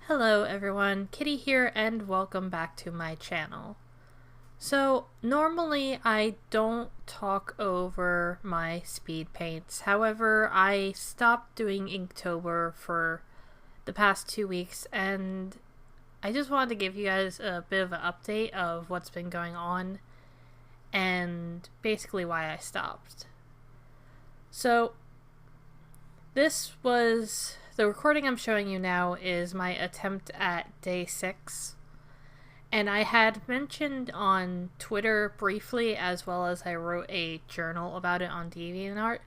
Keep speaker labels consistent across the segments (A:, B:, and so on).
A: Hello everyone, Kitty here and welcome back to my channel. So normally I don't talk over my speed paints, however I stopped doing Inktober for the past 2 weeks and I just wanted to give you guys a bit of an update of what's been going on and basically why I stopped. So the recording I'm showing you now is my attempt at day 6. And I had mentioned on Twitter briefly, as well as I wrote a journal about it on DeviantArt.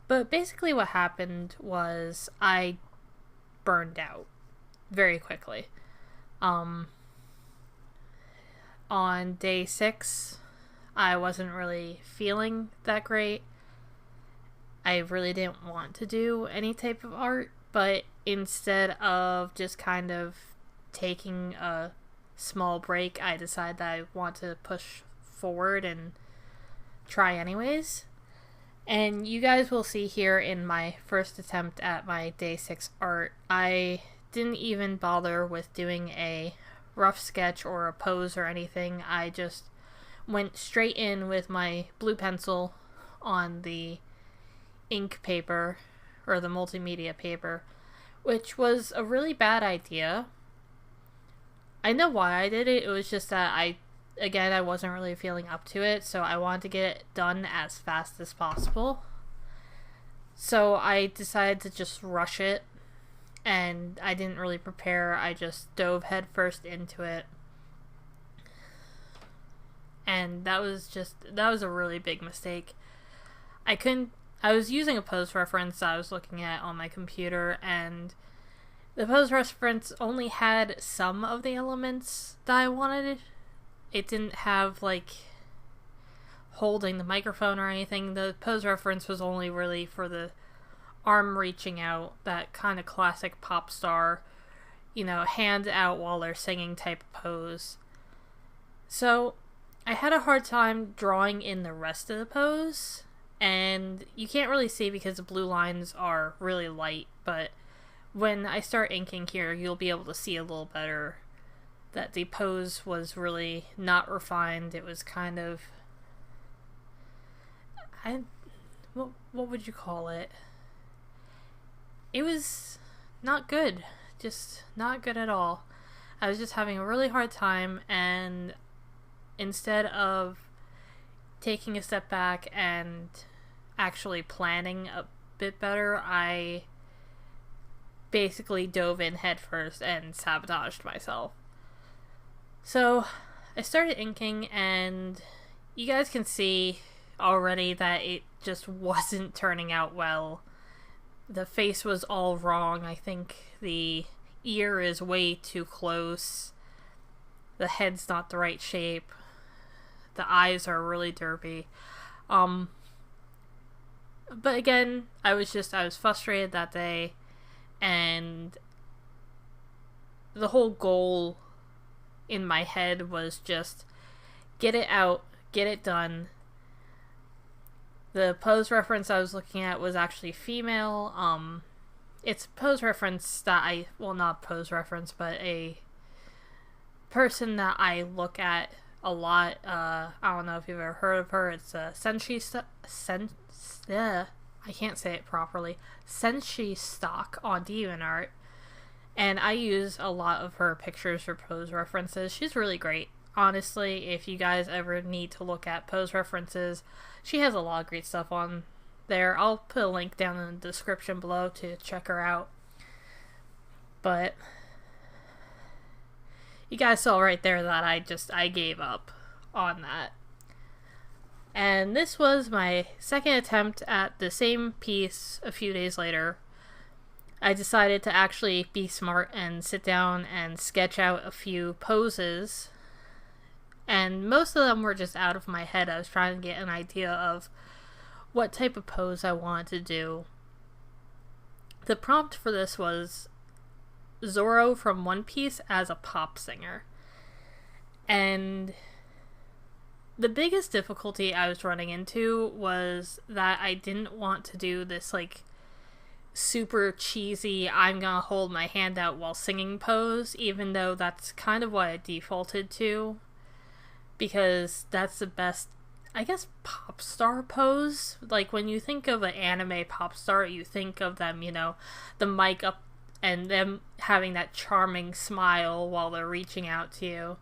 A: But basically what happened was I burned out very quickly. On day 6, I wasn't really feeling that great. I really didn't want to do any type of art, but instead of just kind of taking a small break, I decided that I want to push forward and try anyways. And you guys will see here in my first attempt at my day 6 art, I didn't even bother with doing a rough sketch or a pose or anything. I just went straight in with my blue pencil on the ink paper or the multimedia paper, which was a really bad idea. I know why I did it. It was just that I wasn't really feeling up to it, so I wanted to get it done as fast as possible. So I decided to just rush it, and I didn't really prepare. I just dove headfirst into it. And that was a really big mistake. I was using a pose reference that I was looking at on my computer, and the pose reference only had some of the elements that I wanted. It didn't have, like, holding the microphone or anything. The pose reference was only really for the arm reaching out, that kind of classic Popstar, hand out while they're singing type of pose. So I had a hard time drawing in the rest of the pose. And you can't really see because the blue lines are really light, but when I start inking here, you'll be able to see a little better that the pose was really not refined. It was kind of, what would you call it? It was not good, just not good at all. I was just having a really hard time, and instead of taking a step back and actually planning a bit better, I basically dove in headfirst and sabotaged myself. So I started inking, and you guys can see already that it just wasn't turning out well. The face was all wrong. I think the ear is way too close. The head's not the right shape. The eyes are really derpy. But again, I was frustrated that day, and the whole goal in my head was just get it out, get it done. The pose reference I was looking at was actually female. It's a pose reference that not pose reference, but a person that I look at a lot. I don't know if you've ever heard of her. It's I can't say it properly. Senshi Stock on DeviantArt, and I use a lot of her pictures for pose references. She's really great. Honestly, if you guys ever need to look at pose references, she has a lot of great stuff on there. I'll put a link down in the description below to check her out. But you guys saw right there that I gave up on that. And this was my second attempt at the same piece a few days later. I decided to actually be smart and sit down and sketch out a few poses. And most of them were just out of my head. I was trying to get an idea of what type of pose I wanted to do. The prompt for this was Zoro from One Piece as a pop singer. And the biggest difficulty I was running into was that I didn't want to do this, like, super cheesy, I'm gonna hold my hand out while singing pose, even though that's kind of what I defaulted to, because that's the best, I guess, pop star pose. Like, when you think of an anime pop star, you think of them, the mic up and them having that charming smile while they're reaching out to you.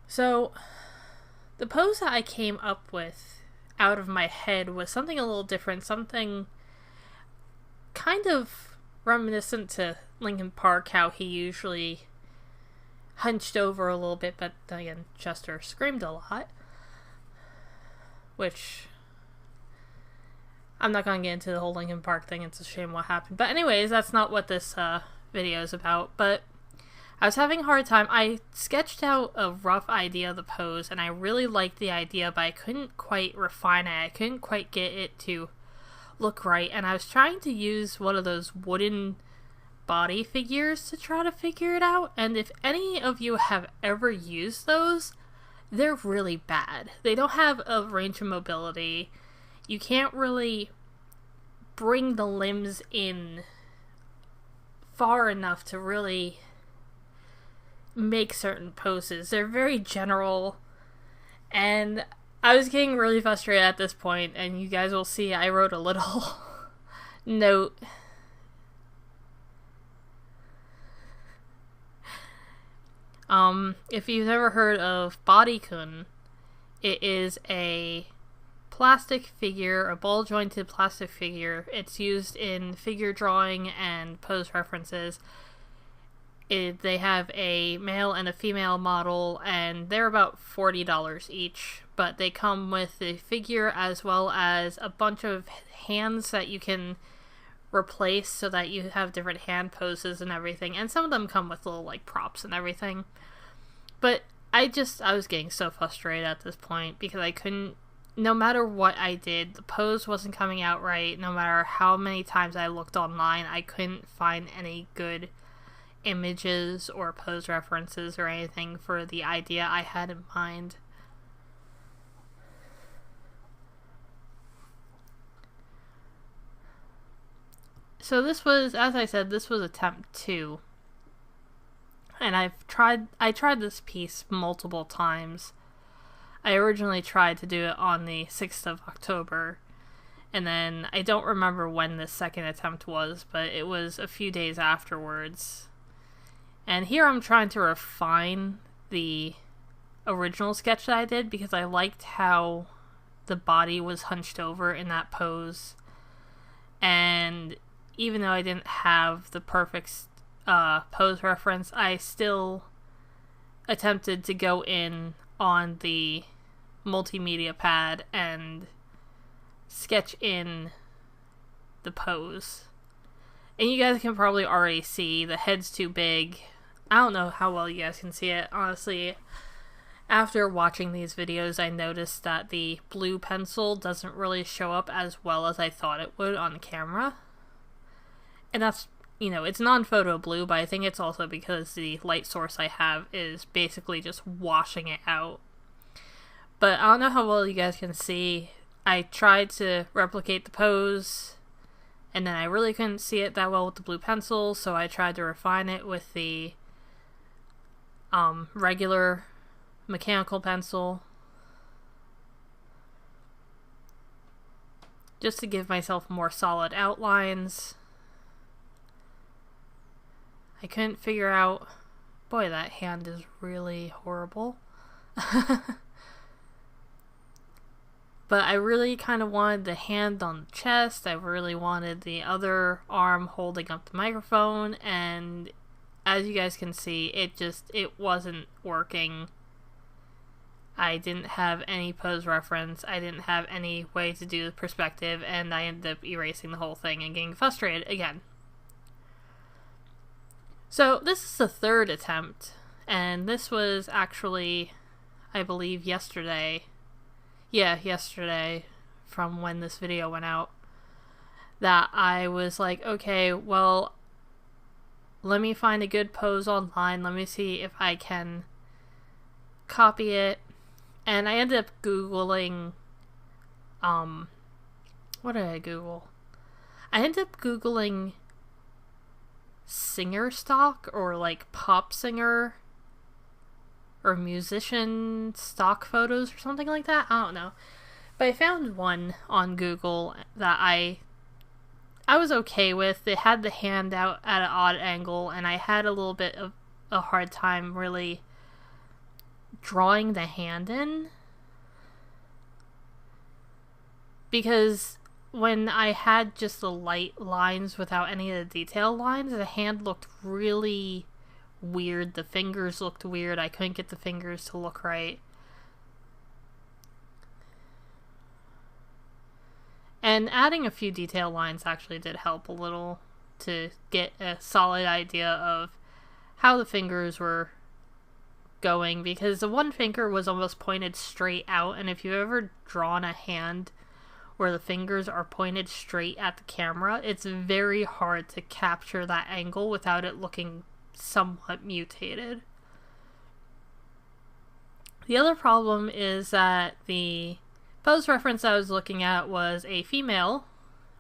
A: So, the pose that I came up with out of my head was something a little different, something kind of reminiscent to Linkin Park, how he usually hunched over a little bit, but again, Chester screamed a lot. Which, I'm not going to get into the whole Linkin Park thing, it's a shame what happened. But anyways, that's not what this video is about. But I was having a hard time. I sketched out a rough idea of the pose, and I really liked the idea, but I couldn't quite refine it. I couldn't quite get it to look right, and I was trying to use one of those wooden body figures to try to figure it out. And if any of you have ever used those, they're really bad. They don't have a range of mobility. You can't really bring the limbs in far enough to really make certain poses. They're very general, and I was getting really frustrated at this point, and you guys will see I wrote a little note. If you've ever heard of Bodycon, it is a plastic figure, a ball-jointed plastic figure. It's used in figure drawing and pose references. They have a male and a female model, and they're about $40 each. But they come with the figure as well as a bunch of hands that you can replace so that you have different hand poses and everything. And some of them come with little, like, props and everything. But I was getting so frustrated at this point because I couldn't, no matter what I did, the pose wasn't coming out right. No matter how many times I looked online, I couldn't find any good images or pose references or anything for the idea I had in mind. So this was, as I said, this was attempt 2. And I tried this piece multiple times. I originally tried to do it on the 6th of October. And then I don't remember when the second attempt was, but it was a few days afterwards. And here I'm trying to refine the original sketch that I did because I liked how the body was hunched over in that pose. And even though I didn't have the perfect pose reference, I still attempted to go in on the multimedia pad and sketch in the pose. And you guys can probably already see the head's too big. I don't know how well you guys can see it. Honestly, after watching these videos, I noticed that the blue pencil doesn't really show up as well as I thought it would on camera. And that's, it's non-photo blue, but I think it's also because the light source I have is basically just washing it out. But I don't know how well you guys can see. I tried to replicate the pose, and then I really couldn't see it that well with the blue pencil, so I tried to refine it with the regular mechanical pencil, just to give myself more solid outlines. I couldn't figure out... Boy, that hand is really horrible. But I really kind of wanted the hand on the chest. I really wanted the other arm holding up the microphone. And as you guys can see, it wasn't working. I didn't have any pose reference. I didn't have any way to do the perspective. And I ended up erasing the whole thing and getting frustrated again. So this is the third attempt, and this was actually, I believe, yesterday. Yeah, yesterday, from when this video went out, that I was like, okay, well, let me find a good pose online, let me see if I can copy it, and I ended up Googling, what did I Google? I ended up Googling singer stock or like pop singer or musician stock photos or something like that. I don't know. But I found one on Google that I was okay with. It had the hand out at an odd angle, and I had a little bit of a hard time really drawing the hand in. Because when I had just the light lines without any of the detail lines, the hand looked really weird. The fingers looked weird. I couldn't get the fingers to look right. And adding a few detail lines actually did help a little to get a solid idea of how the fingers were going, because the one finger was almost pointed straight out, and if you've ever drawn a hand where the fingers are pointed straight at the camera, it's very hard to capture that angle without it looking somewhat mutated. The other problem is that the pose reference I was looking at was a female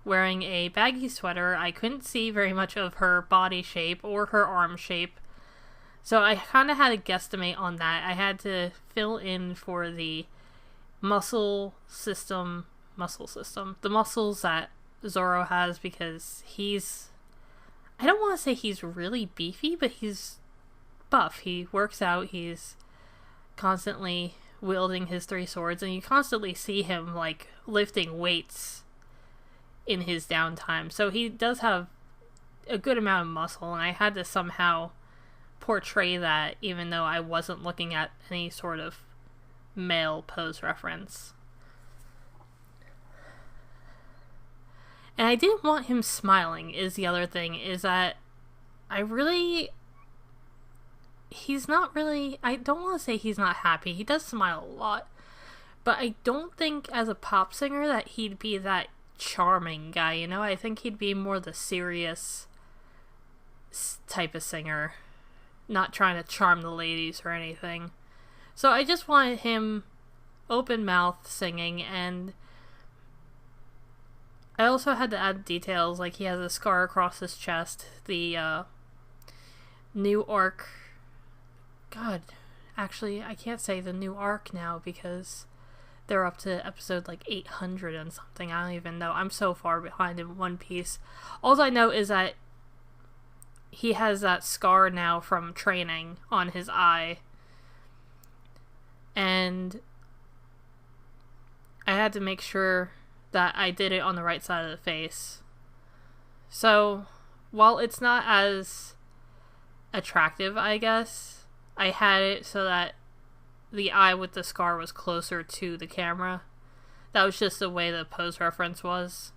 A: wearing a baggy sweater. I couldn't see very much of her body shape or her arm shape, so I kind of had to guesstimate on that. I had to fill in for the muscle system, the muscles that Zoro has, because I don't want to say he's really beefy, but he's buff. He works out, he's constantly wielding his 3 swords, and you constantly see him like lifting weights in his downtime. So he does have a good amount of muscle, and I had to somehow portray that even though I wasn't looking at any sort of male pose reference. And I didn't want him smiling is the other thing, is that he's not really, I don't want to say he's not happy. He does smile a lot. But I don't think as a pop singer that he'd be that charming guy, you know? I think he'd be more the serious type of singer. Not trying to charm the ladies or anything. So I just wanted him open mouth singing, and I also had to add details, like he has a scar across his chest, the new arc. God, actually, I can't say the new arc now because they're up to episode like 800 and something. I don't even know. I'm so far behind in One Piece. All I know is that he has that scar now from training on his eye. And I had to make sure that I did it on the right side of the face. So, while it's not as attractive, I guess, I had it so that the eye with the scar was closer to the camera. That was just the way the pose reference was.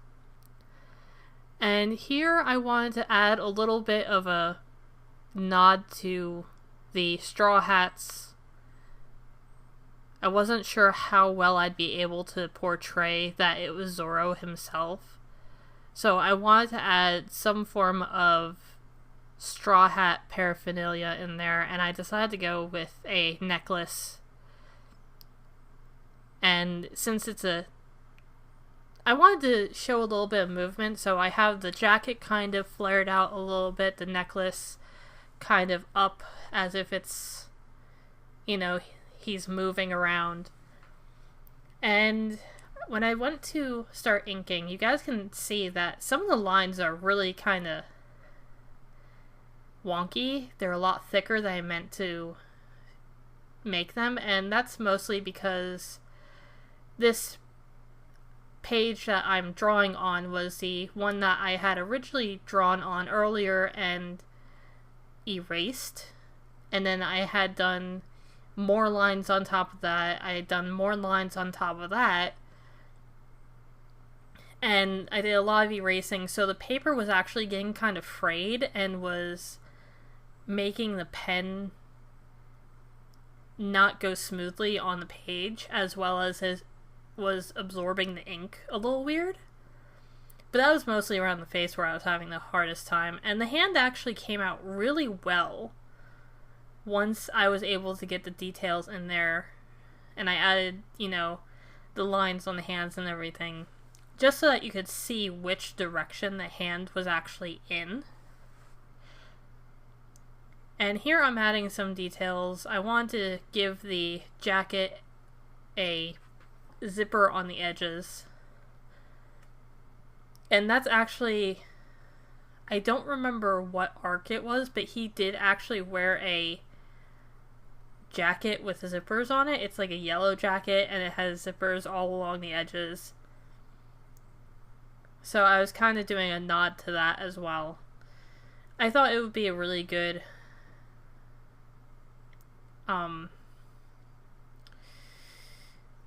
A: And here I wanted to add a little bit of a nod to the Straw Hats. I wasn't sure how well I'd be able to portray that it was Zoro himself. So I wanted to add some form of Straw Hat paraphernalia in there, and I decided to go with a necklace. And since I wanted to show a little bit of movement, so I have the jacket kind of flared out a little bit, the necklace kind of up as if it's, you know, he's moving around. And when I went to start inking, you guys can see that some of the lines are really kind of wonky. They're a lot thicker than I meant to make them, and that's mostly because this page that I'm drawing on was the one that I had originally drawn on earlier and erased, and then I had done more lines on top of that. I had done more lines on top of that, and I did a lot of erasing, so the paper was actually getting kind of frayed and was making the pen not go smoothly on the page, as well as was absorbing the ink a little weird. But that was mostly around the face where I was having the hardest time, and the hand actually came out really well once I was able to get the details in there, and I added, you know, the lines on the hands and everything. just so that you could see which direction the hand was actually in. And here I'm adding some details. I want to give the jacket a zipper on the edges. And that's actually, I don't remember what arc it was, but he did actually wear a jacket with zippers on it. It's like a yellow jacket and it has zippers all along the edges. So I was kind of doing a nod to that as well. I thought it would be a really good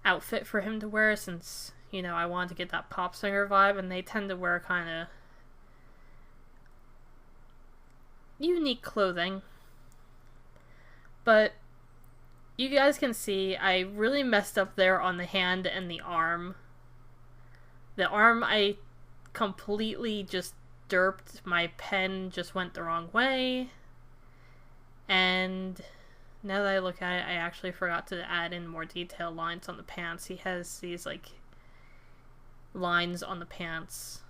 A: outfit for him to wear, since, you know, I wanted to get that pop singer vibe, and they tend to wear kind of unique clothing. But you guys can see I really messed up there on the hand and the arm. The arm, I completely just derped. My pen just went the wrong way. And now that I look at it, I actually forgot to add in more detailed lines on the pants. He has these, like, lines on the pants.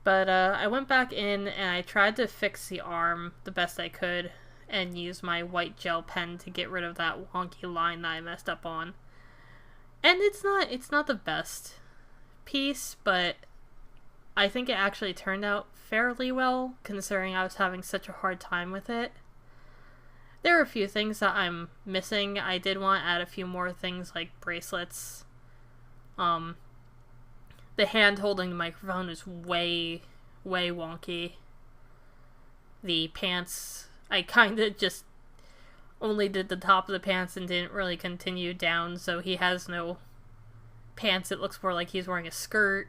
A: But I went back in and I tried to fix the arm the best I could and use my white gel pen to get rid of that wonky line that I messed up on. And it's not the best piece, but I think it actually turned out fairly well, considering I was having such a hard time with it. There are a few things that I'm missing. I did want to add a few more things like bracelets. The hand holding the microphone is way wonky. The pants, I kind of just only did the top of the pants and didn't really continue down, so he has no pants. It looks more like he's wearing a skirt.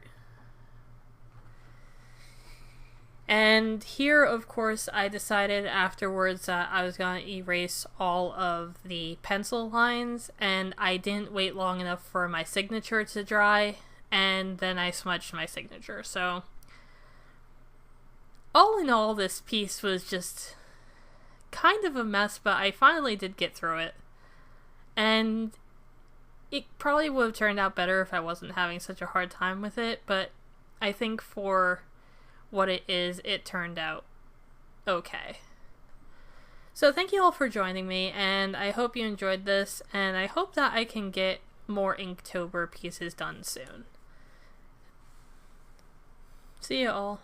A: And here, of course, I decided afterwards that I was going to erase all of the pencil lines, and I didn't wait long enough for my signature to dry, and then I smudged my signature. So, all in all, this piece was just kind of a mess, but I finally did get through it. And it probably would have turned out better if I wasn't having such a hard time with it, but I think for what it is, it turned out okay. So thank you all for joining me, and I hope you enjoyed this, and I hope that I can get more Inktober pieces done soon. See you all.